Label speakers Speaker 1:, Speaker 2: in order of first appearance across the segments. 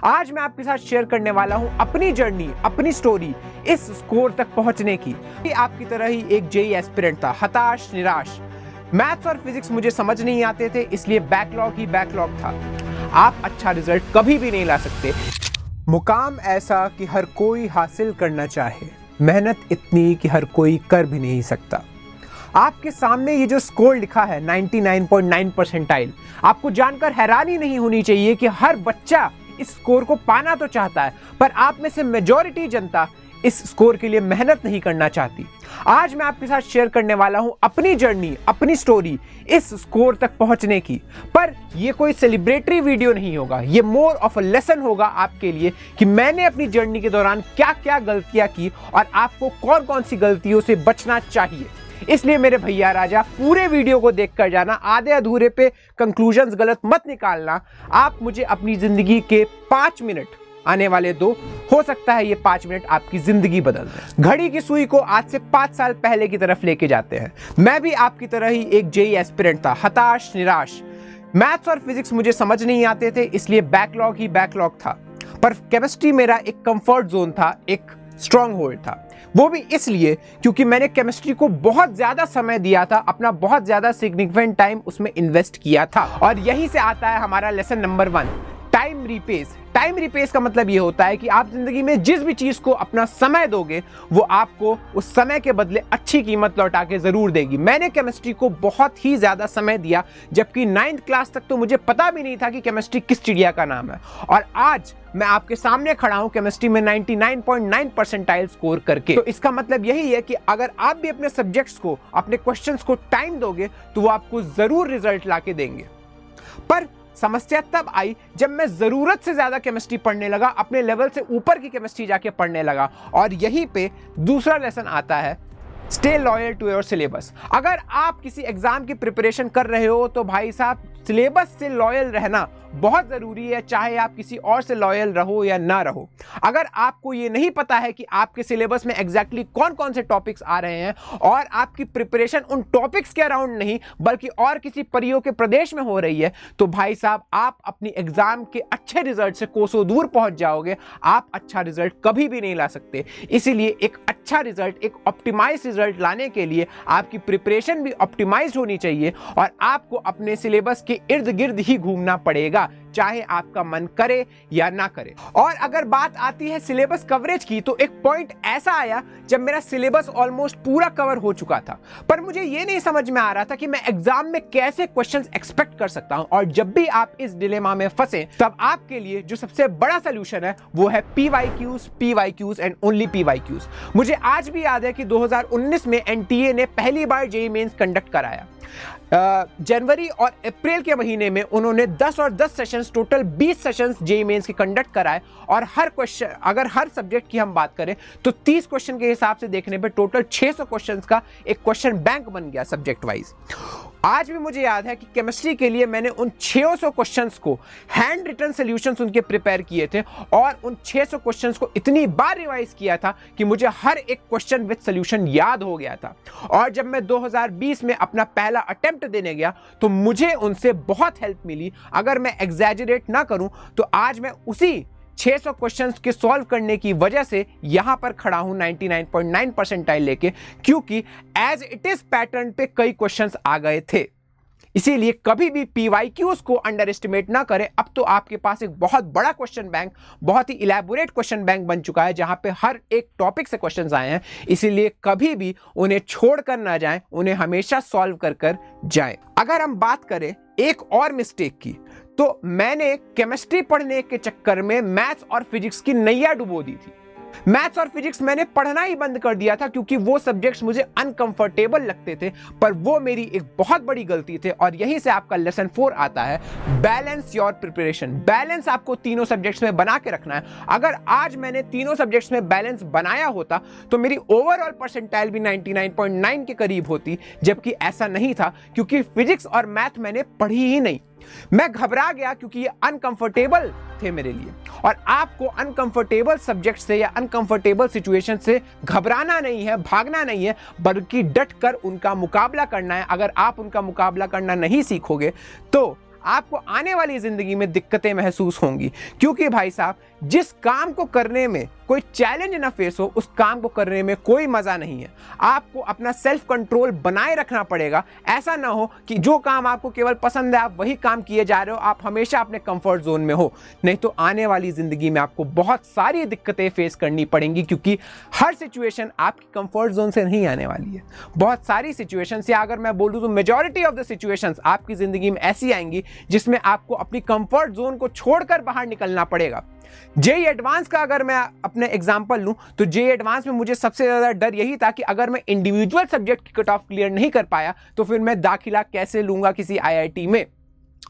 Speaker 1: आज मैं आपके साथ शेयर करने वाला हूं अपनी जर्नी, अपनी स्टोरी इस स्कोर तक पहुंचने की। आपकी तरह ही एक जेईई एस्पिरेंट था, हताश, निराश। मैथ्स और फिजिक्स मुझे समझ नहीं आते थे, इसलिए बैकलॉग ही बैकलॉग था। आप अच्छा रिजल्ट कभी भी नहीं ला सकते। मुकाम ऐसा कि हर कोई हासिल करना चाहे, मेहनत इतनी कि हर कोई कर भी नहीं सकता। आपके सामने ये जो स्कोर लिखा है 99.9 परसेंटाइल, आपको जानकर हैरानी नहीं होनी चाहिए कि हर बच्चा इस स्कोर को पाना तो चाहता है, पर आप में से मेजॉरिटी जनता इस स्कोर के लिए मेहनत नहीं करना चाहती। आज मैं आपके साथ शेयर करने वाला हूं अपनी जर्नी, अपनी स्टोरी इस स्कोर तक पहुंचने की। पर यह कोई सेलिब्रेटरी वीडियो नहीं होगा, यह मोर ऑफ अ लेसन होगा आपके लिए कि मैंने अपनी जर्नी के दौरान क्या क्या गलतियां की और आपको कौन कौन सी गलतियों से बचना चाहिए। इसलिए मेरे भैया राजा, पूरे वीडियो को देखकर जाना, आधे अधूरे पे कंक्लूजन्स गलत मत निकालना। आप मुझे अपनी जिंदगी के 5 मिनट आने वाले दो, हो सकता है ये 5 मिनट आपकी जिंदगी बदल दे। घड़ी की सुई को आज से 5 साल पहले की तरफ लेके जाते हैं। मैं भी आपकी तरह ही एक जेईई एस्पिरेंट था, हताश, निराश। मैथ्स और फिजिक्स मुझे समझ नहीं आते थे, इसलिए बैकलॉग ही बैकलॉग था। पर केमिस्ट्री मेरा एक कंफर्ट जोन था, एक स्ट्रॉन्ग होल्ड था। वो भी इसलिए क्योंकि मैंने केमिस्ट्री को बहुत ज्यादा समय दिया था, अपना बहुत ज्यादा सिग्निफिकेंट टाइम उसमें इन्वेस्ट किया था। और यहीं से आता है हमारा lesson number 1, time Ripesh. Time Ripesh का मतलब ये होता है कि आप जिंदगी में जिस भी चीज को अपना समय दोगे, वो आपको उस समय के बदले अच्छी कीमत लौटा के जरूर देगी। मैंने केमिस्ट्री को बहुत ही ज्यादा समय दिया, जबकि 9th क्लास तक तो मुझे पता भी नहीं था कि केमिस्ट्री किस चिड़िया का नाम है। और आज मैं आपके सामने खड़ा हूं केमिस्ट्री में 99.9 परसेंटाइल स्कोर करके। तो इसका मतलब यही है कि अगर आप भी अपने सब्जेक्ट्स को, अपने क्वेश्चंस को टाइम दोगे, तो वो आपको जरूर रिजल्ट लाके देंगे। पर समस्या तब आई जब मैं जरूरत से ज्यादा केमिस्ट्री पढ़ने लगा, अपने लेवल से ऊपर की केमिस्ट्री जाके पढ़ने लगा। और यहीं पे दूसरा लेसन आता है, stay loyal to your syllabus. अगर आप किसी एग्जाम की प्रिपरेशन कर रहे हो तो भाई साहब, सिलेबस से लॉयल रहना बहुत जरूरी है, चाहे आप किसी और से लॉयल रहो या ना रहो। अगर आपको ये नहीं पता है कि आपके सिलेबस में एग्जैक्टली कौन कौन से टॉपिक्स आ रहे हैं और आपकी प्रिपरेशन उन टॉपिक्स के अराउंड नहीं बल्कि और किसी परियों के प्रदेश में हो रही है, तो भाई साहब आप अपनी एग्जाम के अच्छे रिजल्ट से कोसों दूर पहुंच जाओगे। आप अच्छा रिजल्ट कभी भी नहीं ला सकते। इसीलिए एक अच्छा रिजल्ट, एक ऑप्टिमाइज रिजल्ट लाने के लिए आपकी प्रिपरेशन भी ऑप्टिमाइज होनी चाहिए और आपको अपने सिलेबस के इर्द गिर्द ही घूमना पड़ेगा, चाहे आपका मन करे या ना करे। और अगर बात आती है सिलेबस कवरेज की, तो एक पॉइंट ऐसा आया जब मेरा सिलेबस ऑलमोस्ट पूरा कवर हो चुका था, पर मुझे यह नहीं समझ में आ रहा था कि मैं एग्जाम में कैसे क्वेश्चंस एक्सपेक्ट कर सकता हूं। और जब भी आप इस डिलेमा में फंसे, तब आपके लिए जो सबसे बड़ा सोल्यूशन है वो है PYQs एंड ओनली PYQs। मुझे आज भी याद है कि 2019 में NTA ने पहली बार जेईई मेंस कंडक्ट कराया। जनवरी और अप्रैल के महीने में उन्होंने 10 और 10 sessions, total 20 sessions JEE mains के कंडक्ट कराए। और हर क्वेश्चन, अगर हर सब्जेक्ट की हम बात करें तो 30 क्वेश्चन के हिसाब से देखने पे टोटल 600 क्वेश्चंस का एक क्वेश्चन बैंक बन गया सब्जेक्ट वाइज। आज भी मुझे याद है कि केमिस्ट्री के लिए मैंने उन 600 क्वेश्चंस को हैंड रिटन सॉल्यूशंस उनके प्रिपेयर किए थे और उन 600 क्वेश्चंस को इतनी बार रिवाइज किया था कि मुझे हर एक क्वेश्चन विद सॉल्यूशन याद हो गया था। और जब मैं 2020 में अपना पहला अटेम्प्ट देने गया तो मुझे उनसे बहुत हेल्प मिली। अगर मैं एग्जैजरेट ना करूं तो आज मैं उसी 600 क्वेश्चंस के सॉल्व करने की वजह से यहां पर खड़ा हूं 99.9 परसेंटाइल लेके, क्योंकि एज इट इज पैटर्न पे कई क्वेश्चंस आ गए थे। इसीलिए कभी भी PYQs को अंडर एस्टिमेट ना करें। अब तो आपके पास एक बहुत बड़ा क्वेश्चन बैंक, बहुत ही इलैबोरेट क्वेश्चन बैंक बन चुका है, जहां पे हर एक टॉपिक से क्वेश्चंस आए हैं। इसीलिए कभी भी उन्हें छोड़कर ना जाएं, उन्हें हमेशा सॉल्व कर जाएं। अगर हम बात करें एक और मिस्टेक की, तो मैंने केमिस्ट्री पढ़ने के चक्कर में मैथ्स और फिजिक्स की नैया डुबो दी थी। मैथ्स और फिजिक्स मैंने पढ़ना ही बंद कर दिया था क्योंकि वो सब्जेक्ट्स मुझे अनकंफर्टेबल लगते थे, पर वो मेरी एक बहुत बड़ी गलती थी। और यहीं से आपका लेसन 4 आता है, बैलेंस योर प्रिपरेशन। बैलेंस आपको तीनों सब्जेक्ट्स में बना के रखना है। अगर आज मैंने तीनों सब्जेक्ट्स में बैलेंस बनाया होता तो मेरी ओवरऑल परसेंटाइल भी 99.9 के करीब होती, जबकि ऐसा नहीं था क्योंकि फिजिक्स और मैथ मैंने पढ़ी ही नहीं। मैं घबरा गया क्योंकि ये अनकंफर्टेबल थे मेरे लिए। और आपको अनकंफर्टेबल सब्जेक्ट से या अनकंफर्टेबल सिचुएशन से घबराना नहीं है, भागना नहीं है, बल्कि डट कर उनका मुकाबला करना है। अगर आप उनका मुकाबला करना नहीं सीखोगे तो आपको आने वाली जिंदगी में दिक्कतें महसूस होंगी, क्योंकि भाई साहब जिस काम को करने में कोई चैलेंज ना फेस हो उस काम को करने में कोई मजा नहीं है। आपको अपना सेल्फ कंट्रोल बनाए रखना पड़ेगा। ऐसा ना हो कि जो काम आपको केवल पसंद है आप वही काम किए जा रहे हो, आप हमेशा अपने कंफर्ट जोन में हो, नहीं तो आने वाली जिंदगी में आपको बहुत सारी दिक्कतें फेस करनी पड़ेंगी, क्योंकि हर सिचुएशन आपकी कंफर्ट जोन से नहीं आने वाली है। बहुत सारी सिचुएशंस, या अगर मैं बोलूं तो मेजॉरिटी ऑफ द सिचुएशंस आपकी जिंदगी में ऐसी आएंगी जिसमें आपको अपनी कंफर्ट जोन को छोड़कर बाहर निकलना पड़ेगा। जेईई एडवांस का अगर मैं अपने एग्जांपल लूं तो जेईई एडवांस में मुझे सबसे ज्यादा डर यही था कि अगर मैं इंडिविजुअल सब्जेक्ट की कट ऑफ क्लियर नहीं कर पाया तो फिर मैं दाखिला कैसे लूंगा किसी आईआईटी में।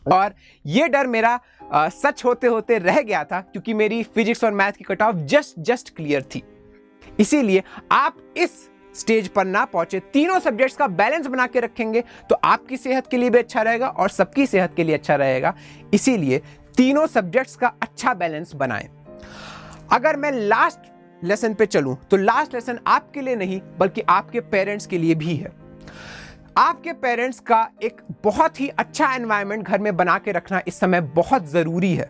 Speaker 1: और यह डर मेरा सच होते होते रह गया था, क्योंकि मेरी फिजिक्स और मैथ की कट ऑफ जस्ट क्लियर थी। इसीलिए आप इस स्टेज पर ना पहुंचे, तीनों सब्जेक्ट्स का बैलेंस बना के रखेंगे तो आपकी सेहत के लिए भी अच्छा रहेगा और सबकी सेहत के लिए अच्छा रहेगा। इसीलिए तीनों सब्जेक्ट्स का अच्छा बैलेंस बनाएं। अगर मैं लास्ट लेसन पे चलूं तो लास्ट लेसन आपके लिए नहीं बल्कि आपके पेरेंट्स के लिए भी है। आपके पेरेंट्स का एक बहुत ही अच्छा एनवायरनमेंट घर में बना के रखना इस समय बहुत जरूरी है।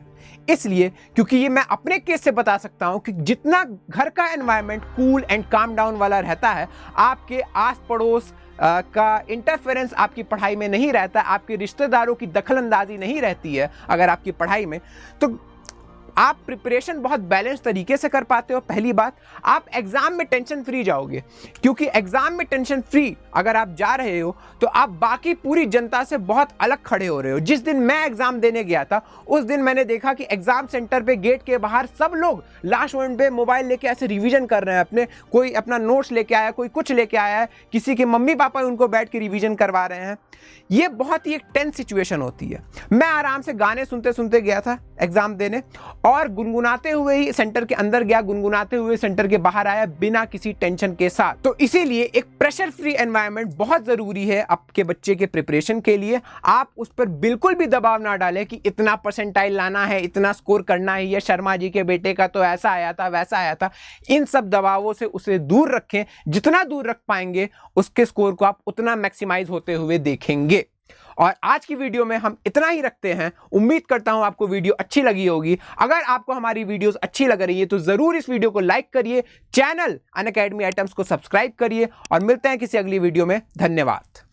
Speaker 1: इसलिए क्योंकि ये मैं अपने केस से बता सकता हूं कि जितना घर का environment cool and calm down वाला रहता है, आपके आस पड़ोस का इंटरफेरेंस आपकी पढ़ाई में नहीं रहता, आपके रिश्तेदारों की दखलंदाजी नहीं रहती है अगर आपकी पढ़ाई में, तो आप प्रिपरेशन बहुत बैलेंस तरीके से कर पाते हो। पहली बात, आप एग्जाम में टेंशन फ्री जाओगे, क्योंकि एग्जाम में टेंशन फ्री अगर आप जा रहे हो तो आप बाकी पूरी जनता से बहुत अलग खड़े हो रहे हो। जिस दिन मैं एग्जाम देने गया था उस दिन मैंने देखा कि एग्जाम सेंटर पे गेट के बाहर सब लोग लास्ट मोमेंट पे मोबाइल लेके ऐसे रिवीजन कर रहे हैं अपने, कोई अपना नोट्स लेके आया, कोई कुछ लेके आया है, किसी के मम्मी पापा उनको बैठ के रिवीजन करवा रहे हैं। ये बहुत ही एक टेंस सिचुएशन होती है। मैं आराम से गाने सुनते सुनते गया था एग्जाम देने और गुनगुनाते हुए ही सेंटर के अंदर गया, गुनगुनाते हुए सेंटर के बाहर आया बिना किसी टेंशन के साथ। तो इसीलिए एक प्रेशर फ्री एनवायरनमेंट बहुत जरूरी है आपके बच्चे के प्रिपरेशन के लिए। आप उस पर बिल्कुल भी दबाव ना डालें कि इतना परसेंटाइल लाना है, इतना स्कोर करना है, ये शर्मा जी के बेटे का तो ऐसा आया था वैसा आया था। इन सब दबावों से उसे दूर रखें। जितना दूर रख पाएंगे उसके स्कोर को आप उतना मैक्सिमाइज होते हुए देखेंगे। और आज की वीडियो में हम इतना ही रखते हैं। उम्मीद करता हूं आपको वीडियो अच्छी लगी होगी। अगर आपको हमारी वीडियोस अच्छी लग रही है तो जरूर इस वीडियो को लाइक करिए, चैनल अनअकैडमी आइटम्स को सब्सक्राइब करिए और मिलते हैं किसी अगली वीडियो में। धन्यवाद।